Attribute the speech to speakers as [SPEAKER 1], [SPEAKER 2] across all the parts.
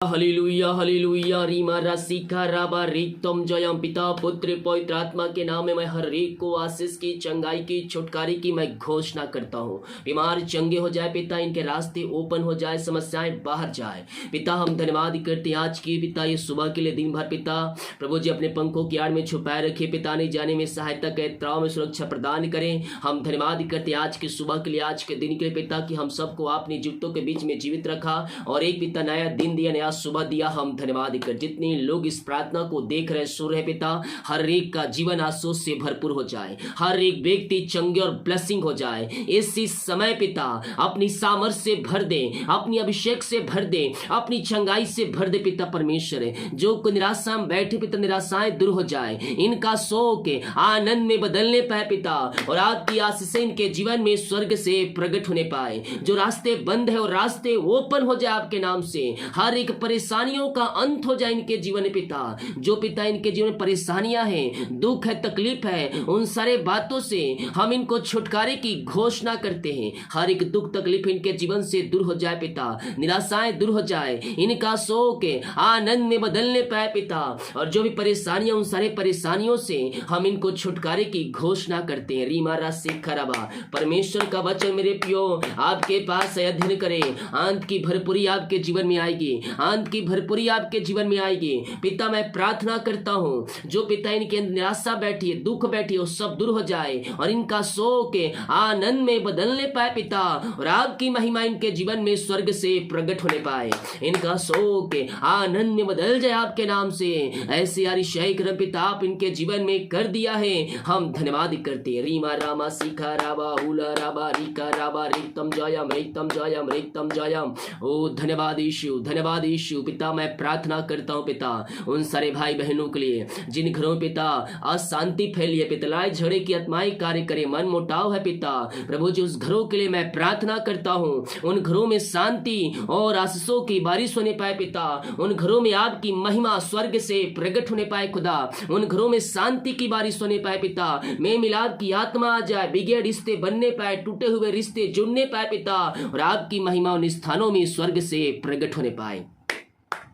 [SPEAKER 1] Hallelujah hallelujah Reema रासिका राबा रिक्तम Jayam पिता पुत्र पवित्र आत्मा के नाम में मैं हर एक को आशीष की चंगाई की छुटकारे की मैं घोषणा करता हूँ। बीमार चंगे हो जाए पिता, इनके रास्ते ओपन हो जाए, समस्याएं बाहर जाए पिता। हम धन्यवाद करते हैं आज की पिता ये सुबह के लिए दिन भर पिता प्रभु जी अपने पंखों की आड़ में छुपाए रखे पिता, नहीं जाने में सहायता के त्राव में सुरक्षा प्रदान करें। हम धन्यवाद करते हैं आज की सुबह के लिए, आज के दिन के लिए पिता कि हम सबको आपने जीवितों के बीच में जीवित रखा और एक पिता नया दिन दिया, नया सुबह दिया। हम धन्यवाद कर जितने लोग इस प्रार्थना को देख रहे सुन रहे पिता, हर एक का जीवन आशीष से भरपूर हो जाए, हर एक व्यक्ति चंगे और ब्लेसिंग हो जाए। इसी समय पिता अपनी सामर्थ्य से भर दे, अपनी अभिषेक से भर दे, अपनी चंगाई से भर दे पिता परमेश्वर। जो निराशा में बैठे पिता, निराशाएं दूर हो जाए, इनका शोक आनंद में बदलने पाए पिता, और आपकी आशीष इनके जीवन में स्वर्ग से प्रकट होने पाए। जो रास्ते बंद है और रास्ते ओपन हो जाए आपके नाम से, हर एक परेशानियों का अंत हो जाए इनके जीवन में पिता। जो पिता इनके जीवन में परेशानियां हैं, दुख है, तकलीफ है, उन सारे बातों से हम इनको छुटकारे की घोषणा करते हैं। हर एक दुख तकलीफ इनके जीवन से दूर हो जाए पिता, निराशाएं दूर हो जाए, इनका शोक आनंद में बदलने पाए पिता। और जो भी परेशानियां, उन सारे परेशानियों से हम इनको छुटकारे की घोषणा करते हैं। रीमा राशि खराबा परमेश्वर का वचन मेरे प्रियो आपके पास अध्ययन करें, अंत की भरपूरी आपके जीवन में आएगी, अंत की भरपूरी आपके जीवन में आएगी पिता। मैं प्रार्थना करता हूं जो पिता इनके निराशा बैठी है, दुख बैठी है, वो सब दूर हो जाए और इनका शोक आनंद में बदलने पाए पिता, और आपकी महिमा इनके जीवन में स्वर्ग से प्रकट होने पाए, इनका शोक आनंद में बदल जाए आपके नाम से। ऐसे यारी शैकर पिता आप इनके जीवन में कर दिया है, हम धन्यवाद करते हैं। रीमा रामा शिखा राबा हुला राबा रिका राबा रिक्तम जयम रिक्तम जयम रिक्तम जयम। ओ धन्यवाद यीशु, धन्यवाद यीशु पिता। मैं प्रार्थना करता हूं पिता उन सारे भाई बहनों के लिए जिन घरों में पिता अशांति फैली है पिता, लड़ाई झगड़े की आत्माएं कार्य करे, मन मुटाव है पिता प्रभु जी, उस घरों के लिए मैं प्रार्थना करता हूं। उन घरों में शांति और आशीषों की बारिश होने पाए पिता, उन घरों में आपकी महिमा स्वर्ग से प्रकट होने पाए खुदा, उन घरों में शांति की बारिश होने पाए पिता। मेल मिलाप की आत्मा आ जाए, बिगड़े रिश्ते बनने पाए, टूटे हुए रिश्ते जुड़ने पाए पिता, और आपकी महिमा उन स्थानों में स्वर्ग से प्रकट होने पाए।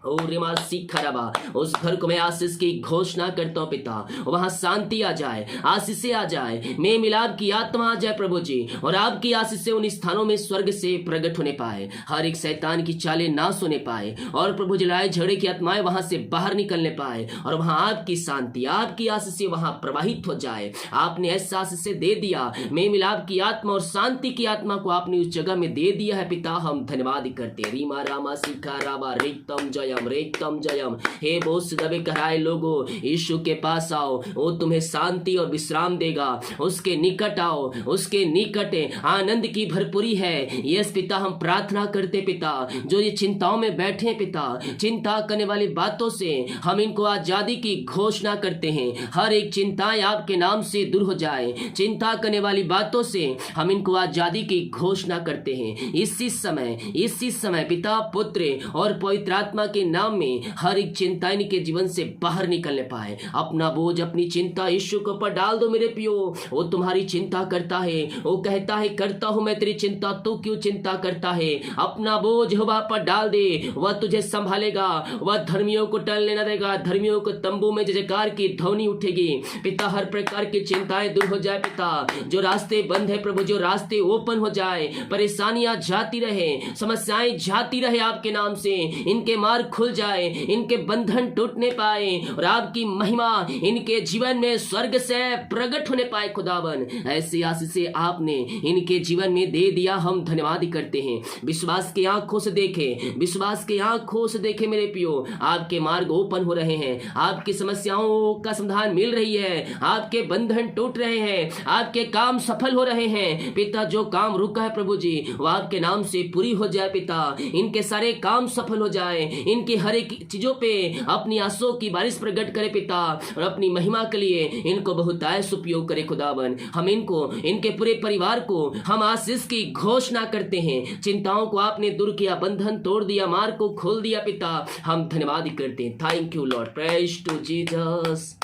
[SPEAKER 1] ओ रिमा खराबा उस घर को मैं आशीष की घोषणा करता हूं पिता, वहां शांति आ जाए, आशीष आ जाए, मेल मिलाप की आत्मा आ जाए प्रभु जी, और आपकी आशीष से उन स्थानों में स्वर्ग से प्रकट होने पाए, हर एक शैतान की चालें नाश होने पाए, और प्रभु जी लड़ाई झगड़े की आत्माएं वहां से बाहर निकलने पाए, और वहां आपकी शांति, आपकी आशीष से वहां प्रवाहित हो जाए। आपने ऐसा आशीष दे दिया, मेल मिलाप की आत्मा और शांति की आत्मा को आपने उस जगह में दे दिया है पिता, हम धन्यवाद करते। रीमा रामा शिखा राबा रिक्तम जयम रेक्तम जयम। हे बहुत से दबे कराए लोगों, यीशु के पास आओ, वो तुम्हें शांति और विश्राम देगा। उसके निकट आओ, उसके निकट आनंद की भरपूरी है। यस पिता, हम प्रार्थना करते पिता, जो ये चिंताओं में बैठे हैं पिता, चिंता करने वाली बातों से हम इनको आजादी की घोषणा करते हैं। हर एक चिंताएं आपके नाम से दूर हो जाए, चिंता करने वाली बातों से हम इनको आजादी की घोषणा करते हैं। इसी समय पिता पुत्र और पवित्र आत्मा के नाम में हर एक चिंता इनके जीवन से बाहर निकलने पाए। अपना बोझ, अपनी चिंता यीशु के ऊपर डाल दो मेरे प्रियो, वो तुम्हारी चिंता करता है, वो कहता है करता हूं मैं तेरी चिंता, तू क्यों चिंता करता है। अपना बोझ यहोवा पर डाल दे, वह तुझे संभालेगा, वह धर्मियों को टलने न देगा। धर्मियों को तंबू में जयकार की ध्वनि उठेगी पिता, हर प्रकार की चिंताएं दूर हो जाए पिता। जो रास्ते बंद है प्रभु, जो रास्ते ओपन हो जाए, परेशानियां जाती रहे, समस्याएं जाती रहे आपके नाम से, इनके मार्ग खुल जाए, इनके बंधन टूटने पाए, और आपकी महिमा इनके जीवन में स्वर्ग से प्रकट होने पाए खुदावन। ऐसी आशीष आपने इनके जीवन में दे दिया, हम धन्यवाद करते हैं। विश्वास की आंखों से देखे, विश्वास की आंखों से देखे मेरे पियो, आपके मार्ग ओपन हो रहे हैं, आपकी समस्याओं का समाधान मिल रही है, आपके बंधन टूट रहे हैं, आपके काम सफल हो रहे हैं पिता। जो काम रुका है प्रभु जी, वो आपके नाम से पूरी हो जाए पिता, इनके सारे काम सफल हो जाए, इनकी हर एक चीजों पे अपनी आंसुओं की बारिश प्रकट करे पिता, और अपनी महिमा के लिए इनको बहुतायत उपयोग करे खुदावन। हम इनको, इनके पूरे परिवार को हम आशीष की घोषणा करते हैं। चिंताओं को आपने दूर किया, बंधन तोड़ दिया, मार्ग को खोल दिया पिता, हम धन्यवाद करते हैं। Thank you lord, praise to Jesus.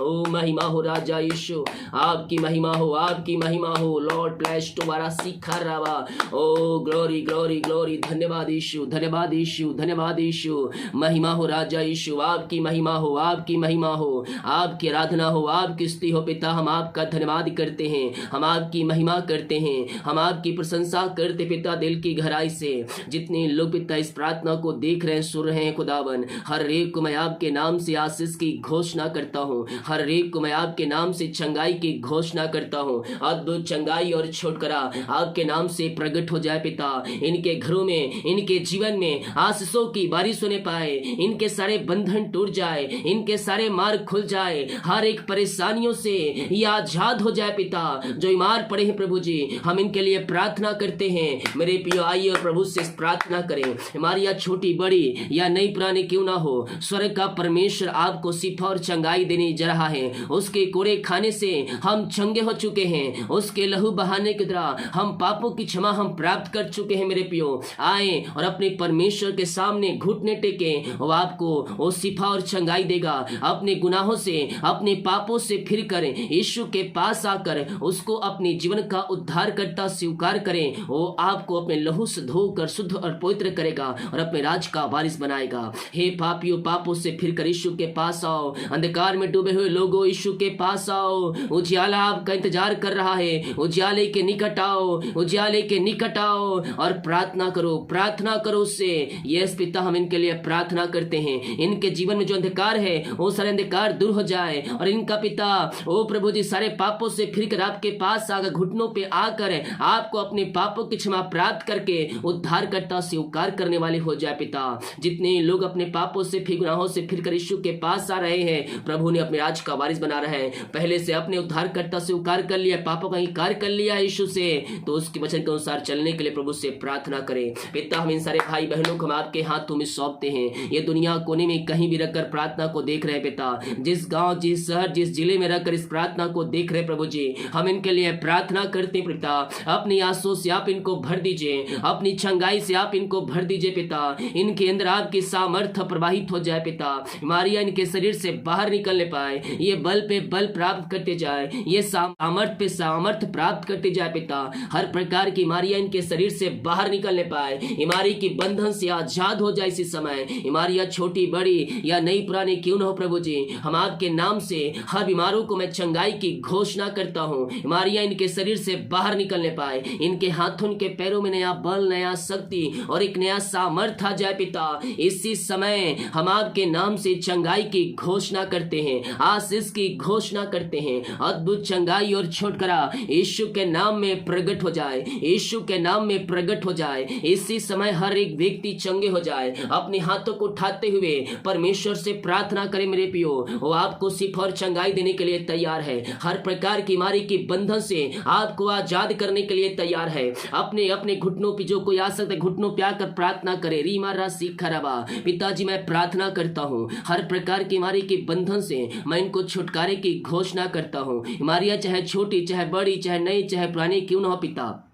[SPEAKER 1] ओ महिमा हो राजा यीशु, आपकी महिमा हो, आपकी महिमा हो। लॉर्ड ब्लेस तुम्हारा सीखा रवा। ओ ग्लोरी ग्लोरी ग्लोरी, धन्यवाद यीशु, धन्यवाद यीशु, धन्यवाद यीशु। महिमा हो राजा यीशु, आपकी महिमा हो, आपकी महिमा हो, आपकी आराधना हो, आपकी स्तुति हो पिता। हम आपका धन्यवाद करते हैं, हम आपकी महिमा करते हैं, हम आपकी प्रशंसा करते पिता दिल की गहराई से। जितने लोग पिता इस प्रार्थना को देख रहे हैं, सुन रहे हैं खुदावन, हर एक को मैं आपके नाम से आशीष की घोषणा करता हूँ, हर एक को मैं आपके नाम से चंगाई की घोषणा करता हूँ। अद्भुत चंगाई और छुटकारा आपके नाम से प्रकट हो जाए पिता। इनके घरों में, इनके जीवन में आशीषों की बारिश होने पाए, इनके सारे बंधन टूट जाए, इनके सारे मार्ग खुल जाए, हर एक परेशानियों से ये आजाद हो जाए पिता। जो बीमार पड़े हैं प्रभु जी, हम इनके लिए प्रार्थना करते हैं। मेरे प्रिय आइए और प्रभु से प्रार्थना करें। हमारी या छोटी बड़ी या नई पुरानी क्यों ना हो, स्वर्ग का परमेश्वर आपको शिफा और चंगाई देने जा रहा है। उसके कोड़े खाने से हम चंगे हो चुके हैं, उसके लहू बहाने के द्वारा हम पापों की क्षमा हम प्राप्त कर चुके हैं। मेरे प्रियो आए और अपने परमेश्वर के सामने घुटने टेके, वो आपको वो शिफा और चंगाई देगा। अपने गुनाहों से, अपने पापों से फिर कर यीशु के पास आकर उसको अपने जीवन का उद्धार करता स्वीकार करें। वो आपको अपने लहू से धोकर शुद्ध और पवित्र करेगा और अपने राज का वारिस बनाएगा। हे पापियों, पापों से फिर कर यीशु के पास आओ। अंधकार में डूबे हुए लोगों, यीशु के पास आओ। उजियाला आपका इंतजार कर रहा है। उजियाले के निकट आओ, उजियाले के निकट आओ और प्रार्थना करो, प्रार्थना करो उससे। यस पिता, हम इनके लिए प्रार्थना करते हैं। इनके जीवन में जो अंधकार है वो सारे अंधकार दूर हो जाए और इनका पिता ओ प्रभु जी सारे पापों से फिर कर आपके पास आकर घुटनों पे आकर आपको अपने पापों की क्षमा प्राप्त करके उद्धार करता स्वीकार करने वाले हो जाए पिता। जितने लोग अपने पापों से फिर गुनाहों से फिर कर यीशु के पास आ रहे हैं, प्रभु ने अपने राज का वारिस बना रहा है। पहले से अपने उद्धार करता स्वीकार कर लिया, पापों का इंकार कर लिया यीशु से, तो उसके वचन के अनुसार चलने के लिए प्रभु से प्रार्थना करें। पिता, हम इन सारे भाई बहनों को हम आपके हाथों में सौंपते हैं। ये दुनिया कोने में कहीं भी रखकर प्रार्थना को देख रहे हैं पिता, जिस गांव, जिस शहर, जिस जिले में रखकर इस प्रार्थना को देख रहे प्रभु जी, हम इनके लिए प्रार्थना करते हैं पिता। अपनी आंसू से आप इनको भर दीजिए, अपनी चंगाई से आप इनको भर दीजिए पिता। इनके अंदर आपकी सामर्थ्य प्रवाहित हो जाए पिता। बीमारियां इनके शरीर से बाहर निकलने पाए, ये बल पे बल प्राप्त करते जाए, ये सामर्थ्य पे सामर्थ्य प्राप्त करते जाए पिता। हर प्रकार की बीमारियां इनके शरीर से बाहर निकलने पाए, बीमारी की बंधन से आजाद हो जाए इसी समय। बीमारियां छोटी बड़ी या नई पुरानी क्यों न हो प्रभु जी, हम आपके नाम से हर बीमारों को मैं चंगाई की घोषणा करता हूँ। बीमारियां इनके शरीर से बाहर निकलने पाए, इनके हाथों, इनके पैरों में नया बल, नया शक्ति और एक नया सामर्थ्य आ जाए पिता। इसी समय हम आपके नाम से चंगाई की घोषणा करते हैं, आशीष की घोषणा करते हैं। अद्भुत चंगाई और छुटकारा यीशु के नाम में प्रकट हो जाए, यीशु के नाम में प्रकट हो जाए। इसी समय हर एक व्यक्ति चंगे हो जाए। अपने हाथों को उठाते हुए परमेश्वर से प्रार्थना करें मेरे प्रियो, वो आपको शिफा और चंगाई देने के लिए तैयार है। हर प्रकार की बीमारी की बंधन से आपको आजाद करने के लिए तैयार है। अपने अपने घुटनों पे जो कोई आ सकता है, घुटनों पे आकर प्रार्थना करे। रीमा राशि खराबा, पिताजी मैं प्रार्थना करता हूँ, हर प्रकार की बीमारी के बंधन से मैं इनको छुटकारे की घोषणा करता हूँ। बीमारियां चाहे छोटी, चाहे बड़ी, चाहे नई, चाहे पुरानी क्यों न हो पिता,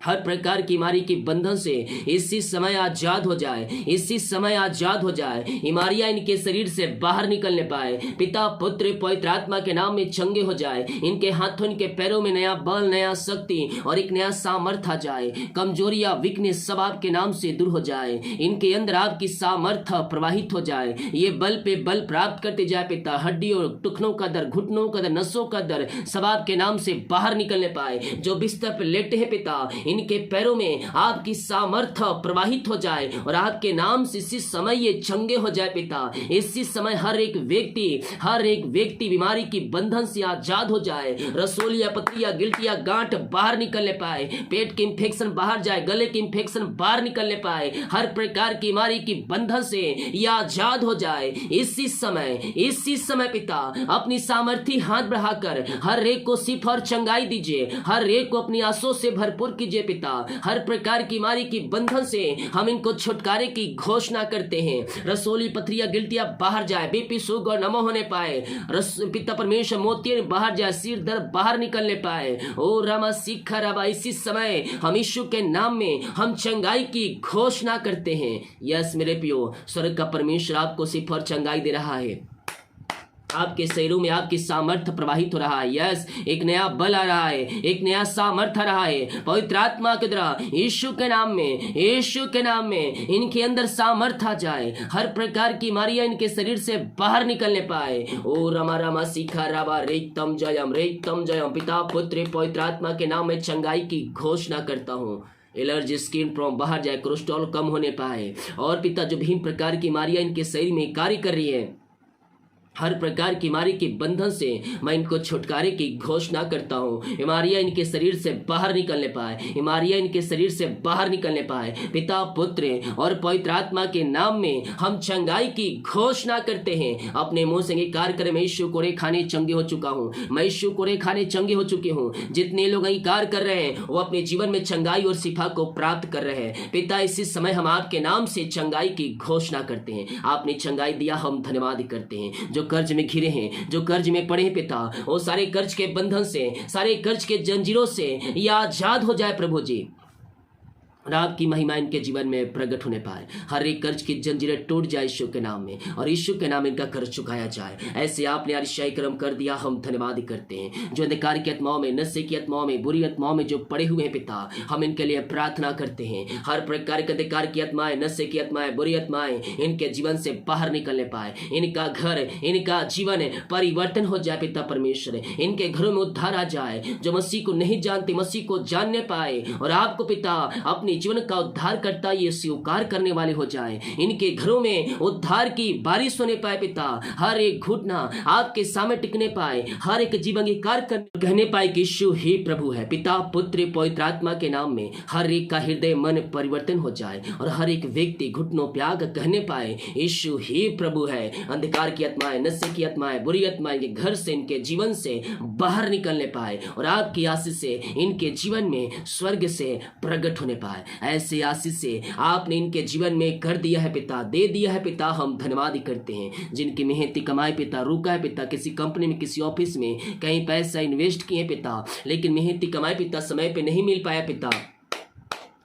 [SPEAKER 1] हर प्रकार की बीमारी के बंधन से इसी समय आजाद हो जाए, इसी समय आजाद हो जाए। बीमारियां इनके शरीर से बाहर निकलने पाए, पिता पुत्र पवित्र आत्मा के नाम में चंगे हो जाए। इनके हाथों, इनके पैरों में नया बल, नया शक्ति और एक नया सामर्थ्य आ जाए। कमजोरी या वीकनेस सब आपके नाम से दूर हो जाए। इनके अंदर आपकी सामर्थ्य प्रवाहित हो जाए। ये बल पे बल प्राप्त करते जाए पिता। हड्डियों, टुकनों का दर्द, घुटनों का दर्द, नसों का दर्द सब आपके नाम से बाहर निकलने पाए। जो बिस्तर पर लेटे हैं पिता, इनके पैरों में आपकी सामर्थ्य प्रवाहित हो जाए और आपके नाम से इसी समय ये चंगे हो जाए पिता। इसी समय हर एक व्यक्ति बीमारी की बंधन से आजाद हो जाए। रसोलिया, पथरिया, गिल्टिया, गांठ बाहर निकलने पाए, पेट की इंफेक्शन बाहर जाए, गले की इंफेक्शन बाहर निकलने पाए। हर प्रकार की बीमारी की बंधन से ये आजाद हो जाए। इसी समय पिता अपनी सामर्थ्य हाथ बढ़ाकर हर एक को शिफा और चंगाई दीजिए। हर एक को अपनी आंसू से भरपूर कीजिए पिता। हर प्रकार की बीमारी की बंधन से हम इनको छुटकारे की घोषणा करते हैं। रसोली, पथरिया, गिल्टिया बाहर जाए, बीपी, शुगर नमो होने पाए। पिता परमेश्वर मोतियां बाहर जाए, सिर दर्द बाहर निकलने पाए। ओ रामा सीखा रबा, इसी समय हम यीशु के नाम में हम चंगाई की घोषणा करते हैं। यस मेरे प्रियो, स्वर्ग का परमेश्वर आपको शिफा और चंगाई दे रहा है। आपके शरीरों में आपकी सामर्थ्य प्रवाहित हो रहा है। यस, एक नया बल आ रहा है, एक नया सामर्थ्य आ रहा है पवित्र आत्मा के द्वारा। यीशु के नाम में, यीशु के नाम में इनके अंदर सामर्थ्य आ जाए, हर प्रकार की बीमारियां इनके शरीर से बाहर निकलने पाए। ओ रमा रमा सीखा राबा रेतम जयम पिता पुत्र पवित्र आत्मा के नाम में चंगाई की घोषणा करता हूँ। एलर्जी, स्किन प्रॉब्लम बाहर जाए, कोलेस्ट्रॉल कम होने पाए। और पिता जो विभिन्न प्रकार की बीमारियां इनके शरीर में कार्य कर रही है, हर प्रकार की बीमारी के बंधन से मैं इनको छुटकारे की घोषणा करता हूँ। बीमारियां इनके शरीर से बाहर निकलने पाए, बीमारियां इनके शरीर से बाहर निकलने पाए। पिता पुत्र और पवित्र आत्मा के नाम में हम चंगाई की घोषणा करते हैं। अपने मुंह से अंगीकार करें, मैं यीशु कोड़े खाने चंगे हो चुका हूँ, मैं यीशु कोड़े खाने चंगे हो चुके हूँ। जितने लोग अंगीकार कर रहे हैं वो अपने जीवन में चंगाई और शिफा को प्राप्त कर रहे हैं। पिता, इसी समय हम आपके नाम से चंगाई की घोषणा करते हैं। आपने चंगाई दिया, हम धन्यवाद करते हैं। जो कर्ज में घिरे हैं, जो कर्ज में पड़े हैं पिता, वो सारे कर्ज के बंधन से, सारे कर्ज के जंजीरों से ये आजाद हो जाए प्रभु जी। और आपकी महिमा इनके जीवन में प्रकट होने पाए। हर एक कर्ज की जंजीरें टूट जाए यीशु के नाम में, और यीशु के नाम में इनका कर्ज चुकाया जाए। ऐसे आपने आशियाई कर्म कर दिया, हम धन्यवाद करते हैं। जो अंधकार की आत्माओं में, नशे की आत्माओं में, बुरी आत्माओं में जो पड़े हुए हैं पिता, हम इनके लिए प्रार्थना करते हैं। हर प्रकार के अंधकार की आत्माएं, नशे की आत्माएं, बुरी आत्माएं इनके जीवन से बाहर निकलने पाए। इनका घर, इनका जीवन परिवर्तन हो जाए पिता परमेश्वर। इनके घरों में उद्धार आ जाए। जो मसीह को नहीं जानते, मसीह को जानने पाए और आपको पिता अपने जीवन का उद्धार करता ये स्वीकार करने वाले हो जाए। इनके घरों में उद्धार की बारिश होने पाए पिता। हर एक घुटना आपके सामने टिकने पाए, हर एक जीवन अंगीकार कहने पाए कि यीशु ही प्रभु है। पिता पुत्र पवित्र आत्मा के नाम में हर एक का हृदय मन परिवर्तन हो जाए और हर एक व्यक्ति घुटनों प्याग कहने पाए यीशु ही प्रभु है। अंधकार की आत्माएं, नशे की आत्माएं, बुरी आत्माएं के घर से, इनके जीवन से बाहर निकलने पाए और आपकी आशीष से इनके जीवन में स्वर्ग से प्रकट होने पाए। ऐसे आशीष से आपने इनके जीवन में कर दिया है पिता, दे दिया है पिता, हम धन्यवाद करते हैं। जिनकी मेहनती कमाई पिता रुका है पिता, किसी कंपनी में, किसी ऑफिस में कहीं पैसा इन्वेस्ट किए पिता, लेकिन मेहनती कमाई पिता समय पे नहीं मिल पाया पिता,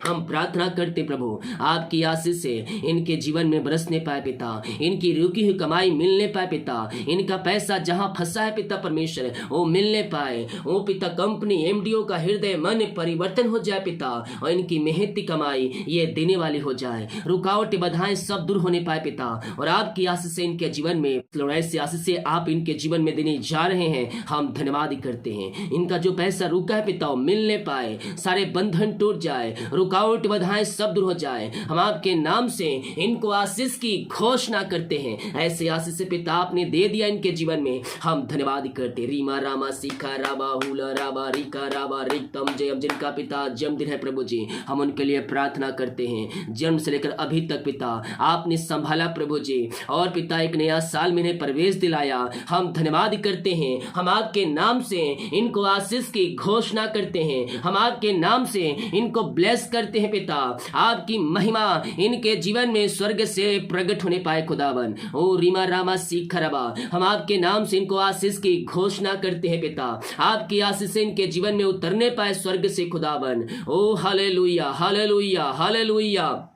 [SPEAKER 1] हम प्रार्थना करते प्रभु आपकी आशीष से इनके जीवन में बरसने पाए पिता, इनकी रुकी हुई कमाई मिलने पाए पिता, इनका पैसा जहां फंसा है पिता परमेश्वर वो मिलने पाए। वो पिता कंपनी एमडीओ का हृदय मन परिवर्तन हो जाए पिता, और इनकी मेहनती कमाई ये देने वाली हो जाए। रुकावटें बाधाएं सब दूर होने पाए पिता, और आपकी आशीष से इनके जीवन में, ऐसी आशीष से आप इनके जीवन में देने जा रहे हैं, हम धन्यवाद करते हैं। इनका जो पैसा रुका है पिता वो मिलने पाए, सारे बंधन टूट जाए, रुकावट बाधाएं सब दूर हो जाए। हम आपके नाम से इनको आशीष की घोषणा करते हैं। ऐसे आशीष से पिता आपने दे दिया इनके जीवन में, हम धन्यवाद करते। रीमा रामा सीखा राबा हुला राबा रिका राबा रिक्तम जयम, जिनका पिता जन्मदिन है प्रभु जी, हम उनके लिए प्रार्थना करते हैं। जन्म से लेकर अभी तक पिता आपने संभाला प्रभु जी, और पिता एक नया साल में इन्हें प्रवेश दिलाया, हम धन्यवाद करते हैं। हम आपके नाम से इनको आशीष की घोषणा करते हैं, हम आपके नाम से इनको ब्लेस करते हैं पिता। आपकी महिमा इनके जीवन में स्वर्ग से प्रकट होने पाए खुदावन। ओ रीमा रामा सीखा रबा, हम आपके नाम से इनको आशीष की घोषणा करते हैं पिता। आपकी आशीष से इनके जीवन में उतरने पाए स्वर्ग से खुदावन। ओ हालेलुया हालेलुया हालेलुया,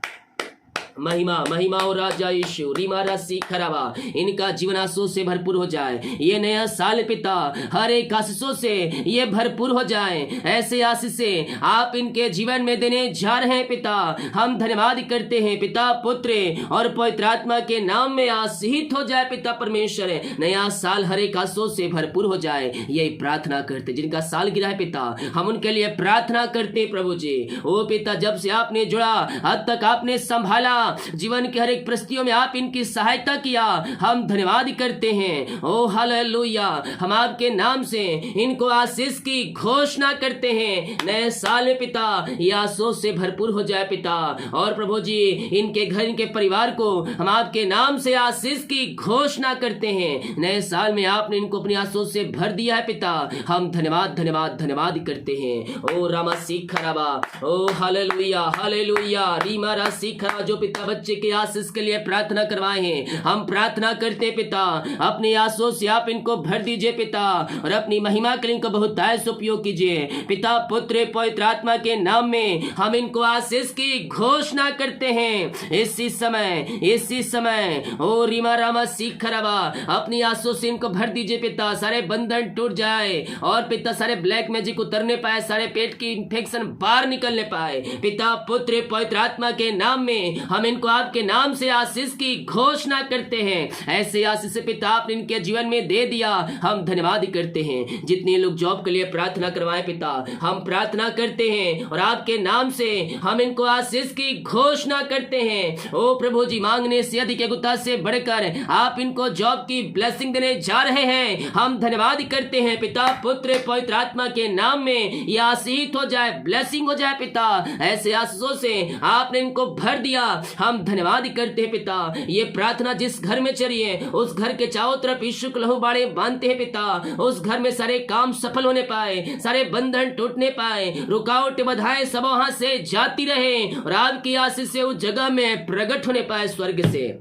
[SPEAKER 1] महिमा महिमा और राजा यीशु रीमा रासी खराबा, इनका जीवन आशीषों से भरपूर हो जाए। ये नया साल पिता हर एक आशीषों से ये भरपूर हो जाए। ऐसे आशीष से आप इनके जीवन में देने जा रहे हैं पिता, हम धन्यवाद करते हैं पिता पुत्र और पवित्र आत्मा के नाम में आशीषित हो जाए पिता परमेश्वर। नया साल हर एक आशीषों से भरपूर हो जाए, यही प्रार्थना करते। जिनका साल गिरा है पिता, हम उनके लिए प्रार्थना करते प्रभु जी। ओ पिता, जब से आपने जुड़ा अब तक आपने संभाला, जीवन के हर एक परिस्थितियों में आप इनकी सहायता किया, हम धन्यवाद करते हैं। ओ हालेलुया, हम आपके नाम से इनको आशीष की घोषणा करते हैं। नए साल में पिता ये आशीषों से भरपूर हो जाए पिता, और प्रभु जी इनके घर, इनके परिवार को हम आपके नाम से आशीष की घोषणा करते हैं। नए साल में आपने इनको अपनी आशीषों से भर दिया है पिता, हम धन्यवाद धन्यवाद धन्यवाद करते हैं। ओ रामा सीखा राबा, ओ हालेलुया हालेलुया रीमा रा सीखा, जो पिता पिता बच्चे के आशीष के लिए प्रार्थना करवाए हैं। हम प्रार्थना करते पिता, अपनी आंसुओं से आप इनको भर दीजिए पिता, और अपनी महिमा के लिए इनको बहुतायत उपयोग कीजिए पिता। पुत्र पवित्र आत्मा के नाम में हम इनको आशीष की घोषणा करते हैं। इसी समय ओ रीमा रामा सीखरवा, अपनी आंसुओं से इनको भर दीजिए पिता। सारे बंधन टूट जाए और पिता सारे ब्लैक मैजिक उतरने पाए, सारे पेट की इंफेक्शन बाहर निकलने पाए पिता। पुत्र पवित्र आत्मा के नाम में हम इनको आपके नाम से आशीष की घोषणा करते हैं। ऐसे आशीष पिता आपने इनके जीवन में दे दिया, हम धन्यवाद करते हैं। जितने लोग जॉब के लिए प्रार्थना करवाए पिता, हम प्रार्थना करते हैं और आपके नाम से हम इनको आशीष की घोषणा करते हैं। ओ प्रभु जी, मांगने से अधिक योग्यता से बढ़कर आप इनको जॉब की ब्लेसिंग देने जा रहे हैं। हम धन्यवाद करते हैं पिता। पुत्र पवित्र आत्मा के नाम में यह आशीष हो जाए, ब्लेसिंग हो जाए पिता। ऐसे आशीषों से आपने इनको भर दिया, हम धन्यवाद करते हैं पिता। ये प्रार्थना जिस घर में चली है, उस घर के चारों तरफ यीशु के लहू बाड़े बांधते हैं पिता। उस घर में सारे काम सफल होने पाए, सारे बंधन टूटने पाए, रुकावट बाधाएं सब वहां से जाती रहे और आपकी आशीष से उस जगह में प्रकट होने पाए स्वर्ग से।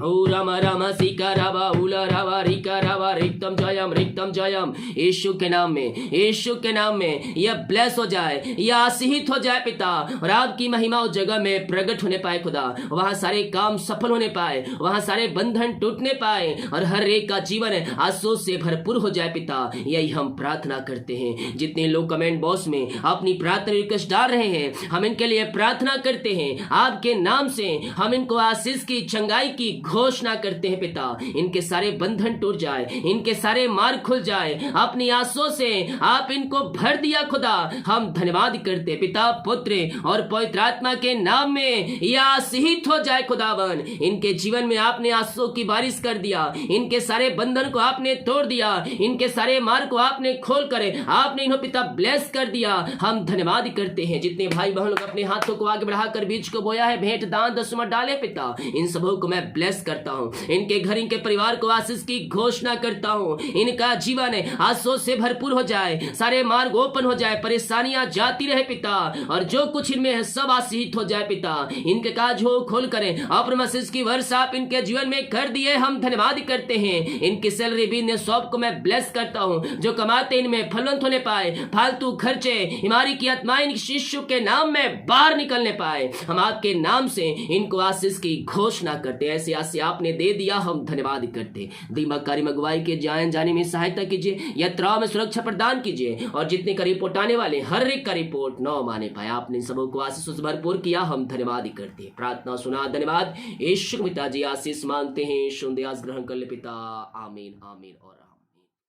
[SPEAKER 1] ओ रामा रामा सीका रावा उला रावा रिका रावा रिक्तम जयम। यीशु के नाम में यह ब्लेस हो जाए, यह आशीषित हो जाए पिता, और आपकी महिमा उस जगह में प्रकट होने पाए खुदा। वहां सारे काम सफल होने पाए, वहां सारे बंधन टूटने पाए और हर एक का जीवन आशीष से भरपूर हो जाए पिता। यही हम प्रार्थना करते हैं। जितने लोग कमेंट बॉक्स में अपनी प्रार्थना रिक्वेस्ट डाल रहे हैं, हम इनके लिए प्रार्थना करते हैं। आपके नाम से हम इनको आशीष की चंगाई की घोषणा करते हैं पिता। इनके सारे बंधन टूट जाए, इनके सारे मार्ग खुल जाए। अपनी आंसुओं से आप इनको भर दिया खुदा, हम धन्यवाद करते पिता। पुत्र और पवित्र आत्मा के नाम में यह आशीषित हो जाए खुदावन। इनके जीवन में आपने आंसुओं की बारिश कर दिया, इनके सारे बंधन को आपने तोड़ दिया, इनके सारे मार्ग को आपने खोल कर आपने इन्हें पिता ब्लेस कर दिया। हम धन्यवाद करते हैं। जितने भाई बहन लोग अपने हाथों को आगे बढ़ाकर बीज को बोया है, भेंट दान दसवां डाले पिता, इन सबों को मैं ब्लेस करता हूं। इनके घर, इनके परिवार को आशीष की घोषणा करता हूं। इनका जीवन आशीष से भरपूर हो जाए, सारे मार्ग ओपन हो जाए, परेशानियां जाती रहे पिता, और जो कुछ इनमें है सब आशीषित हो जाए पिता। इनके काज हो खोल करें, अपने आशीष की वर्षा आप इनके जीवन में कर दिए, हम धन्यवाद करते हैं। इनकी सैलरी बिजनेस शॉप को मैं ब्लेस करता हूं। जो कमाते इनमें फलवंत होने पाए, फालतू खर्चे बीमारी की आत्माएं शिष्य के नाम में बाहर निकलने पाए। हम आपके नाम से इनको आशीष की घोषणा करते हैं। ऐसे आशीष आपने दे दिया, हम धन्यवाद करते। दिमाग कार्य अगुवाई के जाने में सहायता कीजिए, यात्राओं में सुरक्षा प्रदान कीजिए, और जितने का रिपोर्ट आने वाले हर एक का रिपोर्ट न माने पाए। आपने सबों को आशीष से भरपूर किया, हम धन्यवाद करते। प्रार्थना सुना, धन्यवाद। यीशु पिताजी आशीष मांगते हैं, सुन दयास ग्रहण कर ले पिता। आमीन आमीन। और